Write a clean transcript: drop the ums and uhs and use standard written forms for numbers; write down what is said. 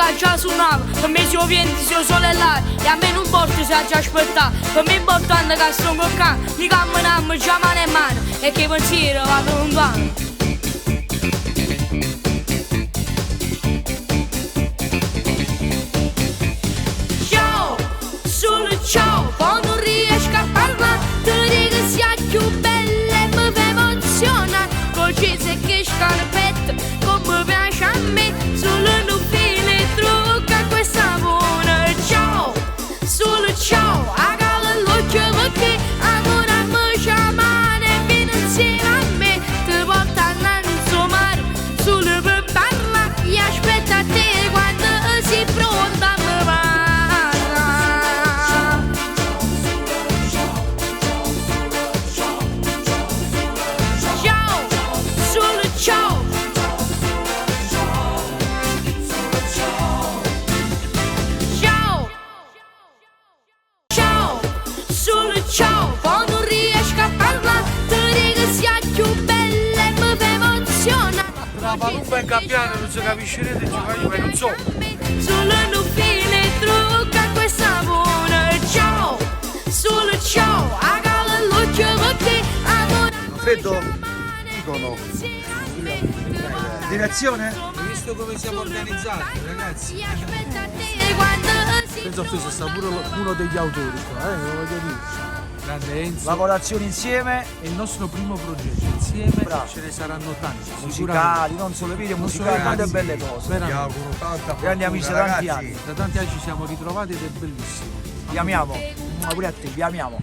che già suonava, per me siamo pienti, siamo sole là, e a me non importa se ha già aspettato, per me è importante che sto coccando, mi camminiamo già mano in mano, e che i pensieri vanno lontano. Ciao, solo ciao, poi non riesco a parlare, ti dico sia più bella e mi fa emozionare, così se che scarpette, come piace a me, solo non file trucca questa buona. Ciao, solo ciao, a cala l'occhio perché ancora mi chiamano e vieni insieme a me, ti portano a insomare, solo per parlare, e aspetta a te quando sei pronta a me va. Ciao, ciao, solo ciao, poi non riesco a parlare, ti dico sia più bella e mi fa emozionare. La palumba in gabbiano non si capisce niente, ci fa io che non so. Solo non fine trucca questa buona. Ciao, solo ciao, a cala l'occhio perché amore. Freddo? Dicono. Direzione? Hai visto come siamo organizzati, ragazzi? Aspetta te quando si Penso che sia stato pure uno degli autori qua, lo voglio dire. Grande Enzo. Lavorazioni insieme, È il nostro primo progetto, insieme Bravo. ce ne saranno tanti. musicali, non solo video musicali, tante belle cose. Veramente. auguro tanta Grandi amici da tanti anni. Da tanti anni ci siamo ritrovati ed è bellissimo. Vi amiamo. Ma pure a te, vi amiamo.